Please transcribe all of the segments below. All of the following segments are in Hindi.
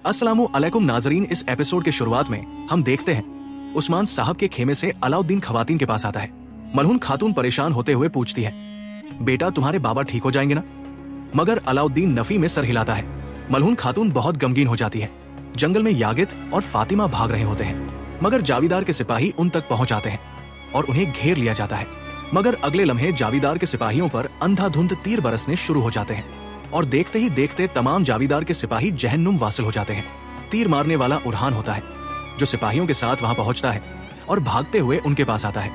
अस्सलामु अलैकुम नाजरीन। इस एपिसोड के शुरुआत में हम देखते हैं उस्मान साहब के खेमे से अलाउद्दीन खवातीन के पास आता है। मलहून खातून परेशान होते हुए पूछती है, बेटा तुम्हारे बाबा ठीक हो जाएंगे ना? मगर अलाउद्दीन नफी में सर हिलाता है। मलहून खातून बहुत गमगीन हो जाती है। जंगल में यागित और फातिमा भाग रहे होते हैं, मगर जावीदार के सिपाही उन तक पहुंच आते हैं और उन्हें घेर लिया जाता है। मगर अगले लम्हे जावीदार के सिपाहियों पर अंधाधुंध तीर बरसने शुरू हो जाते हैं और देखते ही देखते तमाम जावीदार के सिपाही जहन्नुम वासिल हो जाते हैं। तीर मारने वाला उरहान होता है जो सिपाहियों के साथ वहां पहुंचता है और भागते हुए उनके पास आता है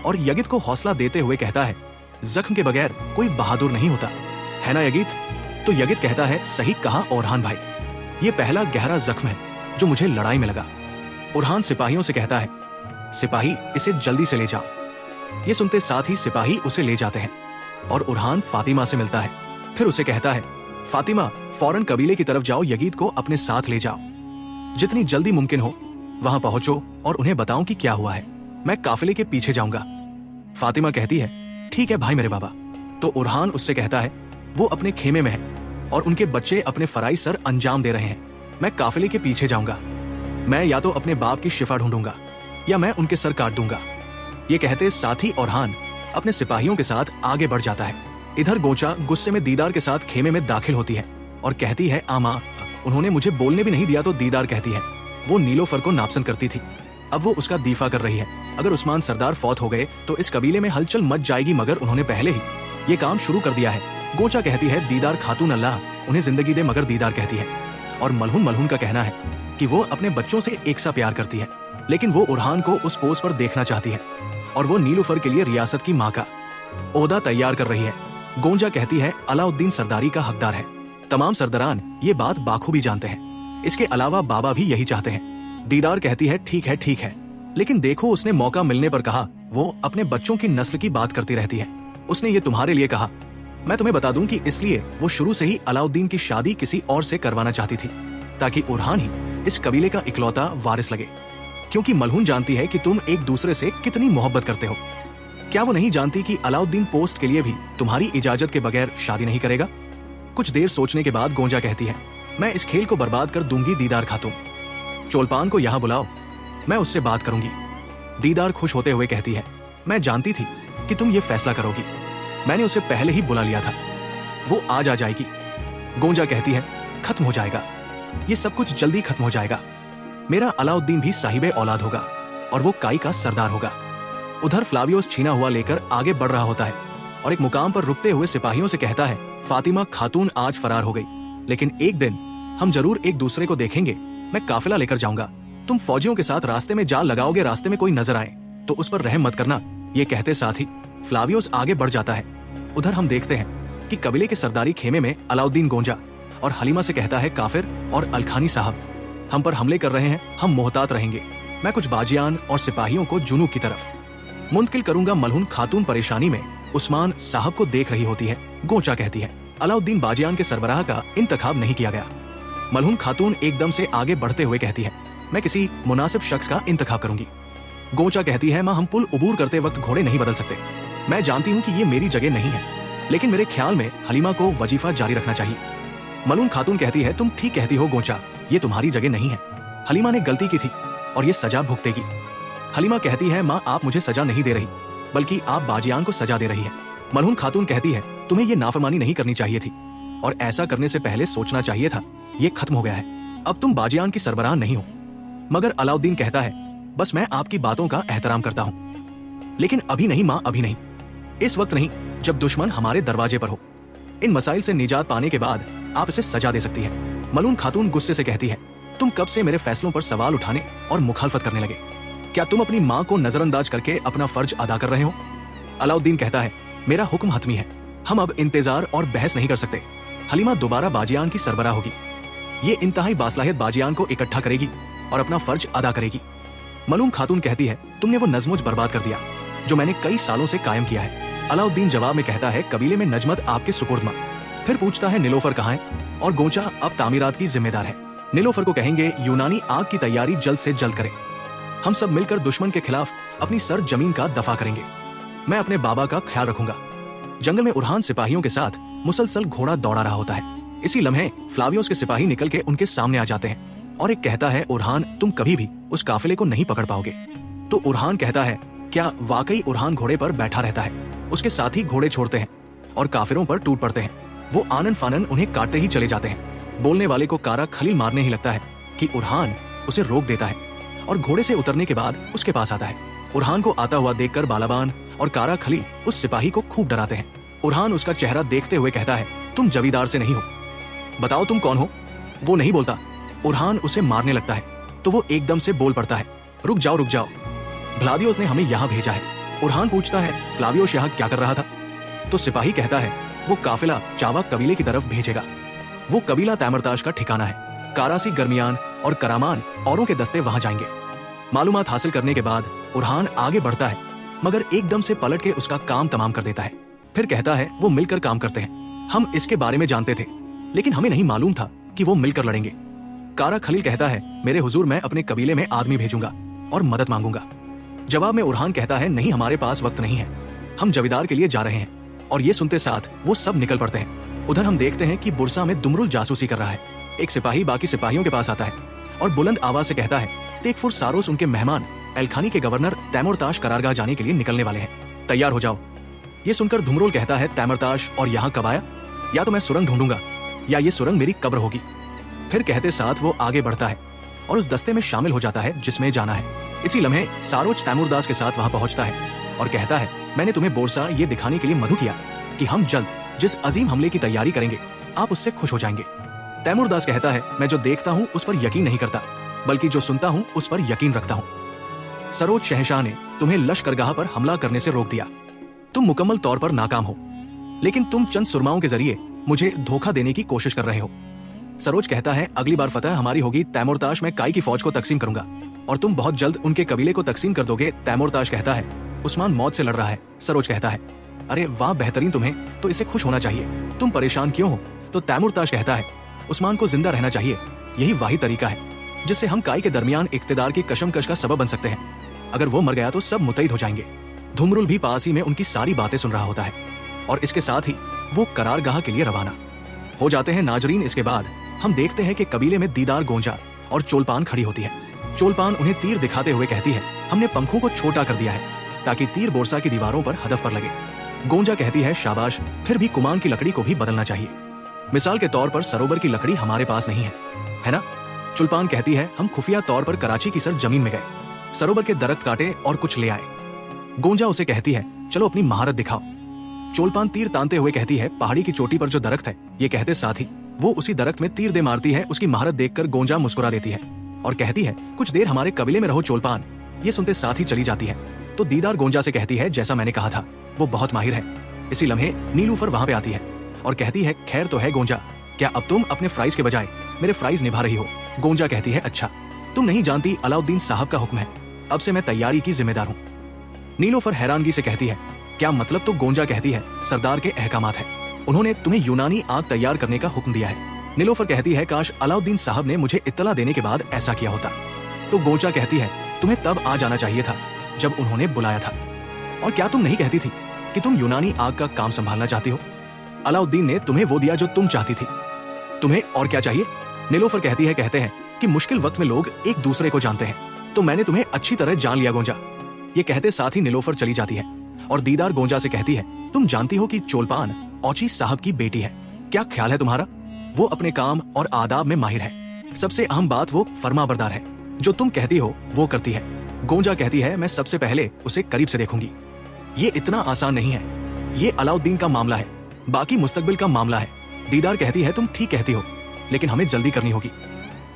और यगित को हौसला देते हुए कहता है, जख्म के बगैर कोई बहादुर नहीं होता, है ना यगित? तो यगित कहता है, सही कहा उरहान भाई, ये पहला गहरा जख्म है जो मुझे लड़ाई में लगा। उरहान सिपाहियों से कहता है, सिपाही इसे जल्दी से ले जाओ। ये सुनते साथ ही सिपाही उसे ले जाते हैं और उरहान फातिमा से मिलता है। फिर उसे कहता है, फातिमा फौरन कबीले की तरफ जाओ, यगीद को अपने साथ ले जाओ। जितनी जल्दी मुमकिन हो वहां पहुंचो और उन्हें बताओ कि क्या हुआ है। मैं काफिले के पीछे जाऊंगा। फातिमा कहती है, ठीक है भाई मेरे बाबा। तो उरहान उससे कहता है, वो अपने खेमे में है और उनके बच्चे अपने फराइज सर अंजाम दे रहे हैं। मैं काफिले के पीछे जाऊंगा। मैं या तो अपने बाप की शिफा ढूंढूंगा या मैं उनके सर काट दूंगा। ये कहते साथ ही उरहान अपने सिपाहियों के साथ आगे बढ़ जाता है। इधर गोचा गुस्से में दीदार के साथ खेमे में दाखिल होती है और कहती है, आमा उन्होंने मुझे बोलने भी नहीं दिया। तो दीदार कहती है, वो नीलोफर को नापसंद करती थी, अब वो उसका दीफा कर रही है। अगर उस्मान सरदार फौत हो गए तो इस कबीले में हलचल मच जाएगी, मगर उन्होंने पहले ही ये काम शुरू कर दिया है। गोचा कहती है, दीदार खातून अल्लाह उन्हें जिंदगी दे, मगर दीदार कहती है। और मलहून का कहना है कि वो अपने बच्चों से एक सा प्यार करती है, लेकिन वो उरहान को उस पोस्ट पर देखना चाहती है और वो नीलोफर के लिए रियासत की माँ का ओहदा तैयार कर रही है। गोंजा कहती है, अलाउद्दीन सरदारी का हकदार है। तमाम सरदारान ये बात बाखूबी जानते हैं, इसके अलावा बाबा भी यही चाहते हैं। दीदार कहती है, ठीक है, लेकिन देखो उसने मौका मिलने पर कहा वो अपने बच्चों की नस्ल की बात करती रहती है। उसने ये तुम्हारे लिए कहा। मैं तुम्हें बता दूं कि इसलिए वो शुरू से ही अलाउद्दीन की शादी किसी और से करवाना चाहती थी, ताकि उरहान ही इस कबीले का इकलौता वारिस लगे। क्योंकि मलहून जानती है कि तुम एक दूसरे से कितनी मोहब्बत करते हो। क्या वो नहीं जानती कि अलाउद्दीन पोस्ट के लिए भी तुम्हारी इजाजत के बगैर शादी नहीं करेगा? कुछ देर सोचने के बाद गोंजा कहती है, मैं इस खेल को बर्बाद कर दूंगी दीदार खातून। चोलपान को यहाँ बुलाओ, मैं उससे बात करूंगी। दीदार खुश होते हुए कहती है, मैं जानती थी कि तुम ये फैसला करोगी, मैंने उसे पहले ही बुला लिया था, वो आज आ जाएगी। गोंजा कहती है, खत्म हो जाएगा, ये सब कुछ जल्दी खत्म हो जाएगा। मेरा अलाउद्दीन भी साहिबे औलाद होगा और वो काई का सरदार होगा। उधर फ्लावियोस छीना हुआ लेकर आगे बढ़ रहा होता है और एक मुकाम पर रुकते हुए सिपाहियों से कहता है, फातिमा खातून आज फरार हो गई, लेकिन एक दिन हम जरूर एक दूसरे को देखेंगे। मैं काफिला लेकर जाऊंगा, तुम फौजियों के साथ रास्ते में जाल लगाओगे, रास्ते में कोई नजर आए तो उस पर रहम मत करना। ये कहते साथ ही फ्लावियोस आगे बढ़ जाता है। उधर हम देखते हैं कि कबीले के सरदारी खेमे में अलाउद्दीन गोंजा और हलीमा से कहता है, काफिर और अलखानी साहब हम पर हमले कर रहे हैं, हम मोहतात रहेंगे। मैं कुछ बाजियान और सिपाहियों को जुनूब की तरफ मुंतकिल करूंगा। मलहून खातून परेशानी में उस्मान साहब को देख रही होती है। गोंचा कहती है, अलाउद्दीन बाजियान के सरबराह का इंतखाब नहीं किया गया। मलहून खातून एकदम से आगे बढ़ते हुए कहती है, मैं किसी मुनासिब शख्स का इंतखाब करूंगी। गोंचा कहती है, मां हम पुल उबूर करते वक्त घोड़े नहीं बदल सकते। मैं जानती हूँ कि ये मेरी जगह नहीं है, लेकिन मेरे ख्याल में हलीमा को वजीफा जारी रखना चाहिए। मलहून खातून कहती है, तुम ठीक कहती हो गोंचा, ये तुम्हारी जगह नहीं है। हलीमा ने गलती की थी और ये सजा भुगतेगी। हलीमा कहती है, माँ आप मुझे सजा नहीं दे रही, बल्कि आप बाजियान को सजा दे रही है। मलहून खातून कहती है, तुम्हें ये नाफरमानी नहीं करनी चाहिए थी और ऐसा करने से पहले सोचना चाहिए था। ये खत्म हो गया है, अब तुम बाजियान की सरबराह नहीं हो। मगर अलाउद्दीन कहता है, बस मैं आपकी बातों का एहतराम करता हूँ, लेकिन अभी नहीं माँ, अभी नहीं, इस वक्त नहीं जब दुश्मन हमारे दरवाजे पर हो। इन मसाइल से निजात पाने के बाद आप इसे सजा दे सकती है। मलहून खातून गुस्से से कहती है, तुम कब से मेरे फैसलों पर सवाल उठाने और मुखालफत करने लगे? क्या तुम अपनी माँ को नजरअंदाज करके अपना फर्ज अदा कर रहे हो? अलाउद्दीन कहता है, मेरा हुक्म हतमी है, हम अब इंतजार और बहस नहीं कर सकते। हलीमा दोबारा बाजियान की सरबराह होगी। ये इंतहाई बासलाहियत बाजियान को इकट्ठा करेगी और अपना फर्ज अदा करेगी। मलहून खातून कहती है, तुमने वो नज़्मुज बर्बाद कर दिया जो मैंने कई सालों से कायम किया है। अलाउद्दीन जवाब में कहता है, कबीले में नजमत आपके सुपुर्द मां। फिर पूछता है, नीलोफर कहाँ है? और गोंचा अब तामीरात की जिम्मेदार है। नीलोफर को कहेंगे, यूनानी आग की तैयारी जल्द से जल्द करें, हम सब मिलकर दुश्मन के खिलाफ अपनी सर जमीन का दफा करेंगे। मैं अपने बाबा का ख्याल रखूंगा। जंगल में उरहान सिपाहियों के साथ मुसलसल घोड़ा दौड़ा रहा होता है। इसी लम्हे फ्लावियोस के सिपाही निकल के उनके सामने आ जाते हैं। और एक कहता है उरहान तुम कभी भी उस काफिले को नहीं पकड़ पाओगे। तो उरहान कहता है क्या वाकई उरहान घोड़े पर बैठा रहता है। उसके साथी घोड़े छोड़ते हैं और काफिरों पर टूट पड़ते हैं। वो आनन फानन उन्हें काटते ही चले जाते हैं। बोलने वाले को कारा खलील मारने ही लगता है कि उरहान उसे रोक देता है और घोड़े से उतरने के बाद उसके पास आता है। उरहान को आता हुआ देखकर बालाबान और कारा खलील उस सिपाही को खूब डराते हैं। उरहान उसका चेहरा देखते हुए कहता है तुम जमींदार से नहीं हो, बताओ तुम कौन हो। वो नहीं बोलता। उरहान उसे मारने लगता है तो वो एकदम से बोल पड़ता है रुक जाओ रुक जाओ, व्लादियोस ने हमें यहाँ भेजा है। उरहान पूछता है फ्लावियोस यहाँ क्या कर रहा था। तो सिपाही कहता है वो काफिला चावा कबीले की तरफ भेजेगा। वो कबीला तैमरताश का ठिकाना है। कारासी गरमियान और करामान औरों के दस्ते वहां जाएंगे। मालूमात हासिल करने के बाद उरहान आगे बढ़ता है मगर एकदम से पलट के उसका काम तमाम कर देता है। फिर कहता है वो मिलकर काम करते हैं, हम इसके बारे में जानते थे लेकिन हमें नहीं मालूम था कि वो मिलकर लड़ेंगे। कारा खलील कहता है मेरे हुजूर मैं अपने कबीले में आदमी भेजूंगा और मदद मांगूंगा। जवाब में उरहान कहता है नहीं हमारे पास वक्त नहीं है, हम जमींदार के लिए जा रहे हैं। और ये सुनते साथ वो सब निकल पड़ते हैं। उधर हम देखते हैं कि बुरसा में दुमरुल जासूसी कर रहा है। एक सिपाही बाकी सिपाहियों के पास आता है और बुलंद आवाज से कहता है तेकफुर सारोस उनके मेहमान एलखानी के गवर्नर तैमुरताश करारगाह जाने के लिए निकलने वाले हैं, तैयार हो जाओ। ये सुनकर दुमरुल कहता है तैमुरताश और यहाँ कब आया, या तो मैं सुरंग ढूंढूंगा या ये सुरंग मेरी कब्र होगी। फिर कहते साथ वो आगे बढ़ता है और उस दस्ते में शामिल हो जाता है जिसमें जाना है। इसी लम्हे सारोच तैमूरदास के साथ वहां पहुंचता है और कहता है मैंने तुम्हें बोरसा ये दिखाने के लिए मधु किया कि हम जल्द जिस अजीम हमले की तैयारी करेंगे आप उससे खुश हो जाएंगे। तैमूरदास कहता है मैं जो देखता हूँ उस पर यकीन नहीं करता बल्कि जो सुनता हूँ उस पर यकीन रखता हूँ। सरोज शहशाह ने तुम्हें लश्करगाह पर हमला करने से रोक दिया। तुम मुकम्मल तौर पर नाकाम हो लेकिन तुम चंद सुरमाओं के जरिए मुझे धोखा देने की कोशिश कर रहे हो। सरोज कहता है अगली बार फतह हमारी होगी तैमूरताश मैं काई की फौज को तकसीम करूंगा और तुम बहुत जल्द उनके कबीले को तकसीम कर दोगे। तैमूरताश कहता है उस्मान मौत से लड़ रहा है। सरोज कहता है अरे वाह बेहतरीन, तुम्हें तो इसे खुश होना चाहिए, तुम परेशान क्यों हो। तो तैमूरताश कहता है उस्मान को जिंदा रहना चाहिए, यही वाही तरीका है जिससे हम काई के दरमियान इक्तदार की कशमकश का सबब बन सकते हैं। अगर वो मर गया तो सब मुतैद हो जाएंगे। धुमरुल भी पास ही में उनकी सारी बातें सुन रहा होता है और इसके साथ ही वो करारगाह के लिए रवाना हो जाते हैं। नाजरीन इसके बाद हम देखते हैं कि कबीले में दीदार गोंजा और चोलपान खड़ी होती है। चोलपान उन्हें तीर दिखाते हुए कहती है हमने पंखों को छोटा कर दिया है ताकि तीर बोरसा की दीवारों पर हदफ पर लगे। गोंजा कहती है शाबाश, फिर भी कुमांग की लकड़ी को भी बदलना चाहिए। मिसाल के तौर पर सरोवर की लकड़ी हमारे पास नहीं है ना। चुलपान कहती है हम खुफिया तौर पर कराची की सर जमीन में गए, सरोवर के दरख्त काटे और कुछ ले आए। गोंजा उसे कहती है चलो अपनी महारत दिखाओ। चोलपान तीर तानते हुए कहती है पहाड़ी की चोटी पर जो दरख्त है। ये कहते साथ ही वो उसी दरख्त में तीर दे मारती है। उसकी महारत देखकर गोंजा मुस्कुरा देती है और कहती है कुछ देर हमारे कबीले में रहो चोलपान। ये सुनते साथ ही चली जाती है। तो दीदार गोंजा से कहती है जैसा मैंने कहा था वो बहुत माहिर है। इसी लम्हे नीलूफर वहां पे आती है और कहती है खैर तो है गोंजा, क्या अब तुम अपने फ्राइज के बजाय मेरे फ्राइज निभा रही हो। गोंजा कहती है अच्छा, तुम नहीं जानती अलाउद्दीन साहब का हुक्म है, अब से मैं तैयारी की जिम्मेदार हूँ। नीलूफर हैरानगी से कहती है क्या मतलब। तो गोंजा कहती है सरदार के अहकामात है, उन्होंने तुम्हें यूनानी आग तैयार करने का हुक्म दिया है। नीलोफर कहती है काश अलाउद्दीन साहब ने मुझे इत्तला देने के बाद ऐसा किया होता। तो गोंजा कहती है तुम्हें तब आ जाना चाहिए था जब उन्होंने बुलाया था। और क्या तुम नहीं कहती थी कि तुम यूनानी आग का काम संभालना चाहती हो। अलाउद्दीन ने तुम्हें वो दिया जो तुम चाहती थी, तुम्हें और क्या चाहिए। नीलोफर कहती है कहते हैं कि मुश्किल वक्त में लोग एक दूसरे को जानते हैं, तो मैंने तुम्हें अच्छी तरह जान लिया गोंजा। ये कहते साथ ही नीलोफर चली जाती है और दीदार गोंजा से कहती है तुम जानती हो कि चोलपान औची साहब की बेटी है, क्या ख्याल है तुम्हारा। वो अपने काम और आदाब में माहिर है, सबसे अहम बात वो फरमाबरदार है, जो तुम कहती हो वो करती है। गोंजा कहती है मैं सबसे पहले उसे करीब से देखूंगी। ये इतना आसान नहीं है, ये अलाउद्दीन का मामला है, बाकी मुस्तकबिल का मामला है। दीदार कहती है तुम ठीक कहती हो, लेकिन हमें जल्दी करनी होगी,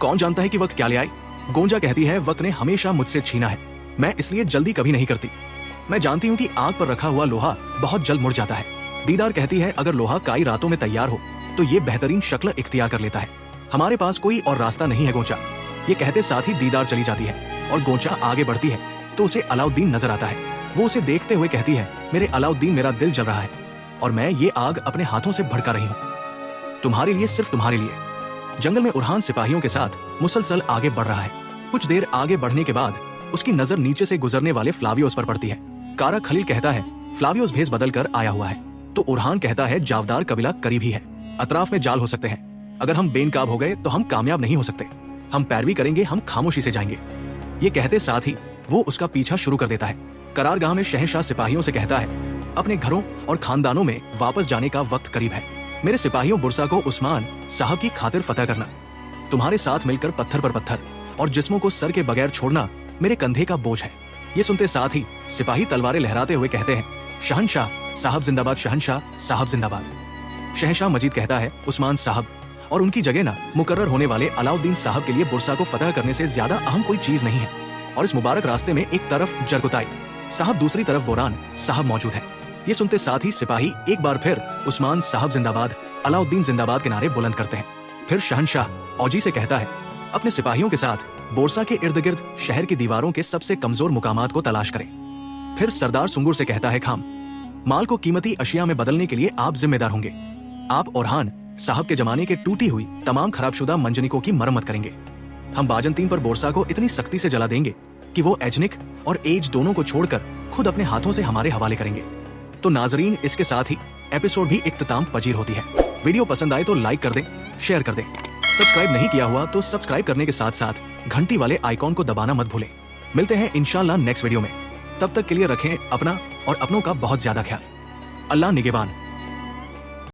कौन जानता है कि वक्त क्या ले आए। गोंजा कहती है वक्त ने हमेशा मुझसे छीना है, मैं इसलिए जल्दी कभी नहीं करती। मैं जानती हूँ कि आग पर रखा हुआ लोहा बहुत जल्द मुड़ जाता है। दीदार कहती है अगर लोहा कई रातों में तैयार हो तो ये बेहतरीन शक्ल इख्तियार कर लेता है, हमारे पास कोई और रास्ता नहीं है गोंचा। ये कहते साथ ही दीदार चली जाती है और गोंचा आगे बढ़ती है तो उसे अलाउद्दीन नजर आता है। वो उसे देखते हुए कहती है मेरे अलाउद्दीन मेरा दिल जल रहा है और मैं ये आग अपने हाथों से भड़का रही हूँ, तुम्हारे लिए, सिर्फ तुम्हारे लिए। जंगल में उरहान सिपाहियों के साथ मुसलसल आगे बढ़ रहा है। कुछ देर आगे बढ़ने के बाद उसकी नजर नीचे से गुजरने वाले फ्लावियोस पर पड़ती है। कारा खलील कहता है फ्लावियोस भेस बदल कर आया हुआ है। तो उरहान कहता है जावदार कबीला करीब ही है, अतराफ में जाल हो सकते हैं, अगर हम बेनकाब हो गए तो हम कामयाब नहीं हो सकते। हम पैरवी करेंगे, हम खामोशी से जाएंगे। ये कहते साथ ही वो उसका पीछा शुरू कर देता है। करारगाह में शहंशाह सिपाहियों से कहता है, अपने घरों और खानदानों में वापस जाने का वक्त करीब है। मेरे सिपाहियों, बुरसा को उस्मान साहब की खातिर फतह करना। तुम्हारे साथ मिलकर पत्थर पर पत्थर और जिस्मों को सर के बगैर छोड़ना मेरे कंधे का बोझ है। ये सुनते साथ ही सिपाही तलवारें लहराते हुए कहते हैं, शहंशाह साहब जिंदाबाद, शहंशाह साहब जिंदाबाद। शहंशाह मजीद कहता है, उस्मान साहब और उनकी जगह ना मुकर्रर होने वाले अलाउद्दीन साहब के लिए बुरसा को फतह करने से ज्यादा अहम कोई चीज नहीं है। और इस मुबारक रास्ते में एक तरफ जरकुताई साहब, दूसरी तरफ बोरान साहब मौजूद है। ये सुनते साथ ही सिपाही एक बार फिर उस्मान साहब जिंदाबाद, अलाउद्दीन जिंदाबाद के नारे बुलंद करते हैं। फिर शहंशाह औजी से कहता है, अपने सिपाहियों के साथ बोरसा के इर्द गिर्द शहर की दीवारों के सबसे कमजोर मुकामात को तलाश करें। फिर सरदार सुंगुर से कहता है, खाम माल को कीमती अशिया में बदलने के लिए आप जिम्मेदार होंगे। आप ओरहान साहब के जमाने के टूटी हुई तमाम खराबशुदा मंजनिकों की मरम्मत करेंगे। हम बाजंतीन पर बोरसा को इतनी सख्ती से जला देंगे कि वो एजनिक और एज दोनों को छोड़कर खुद अपने हाथों से हमारे हवाले करेंगे। तो नाजरीन, इसके साथ ही एपिसोड भी इख्तिताम पजीर होती है। वीडियो पसंद आए तो लाइक कर दें, शेयर कर दें। सब्सक्राइब नहीं किया हुआ तो सब्सक्राइब करने के साथ साथ घंटी वाले आइकॉन को दबाना मत भूलें। मिलते हैं इंशाल्लाह नेक्स्ट वीडियो में। तब तक के लिए रखें अपना और अपनों का बहुत ज्यादा ख्याल। अल्लाह निगहबान।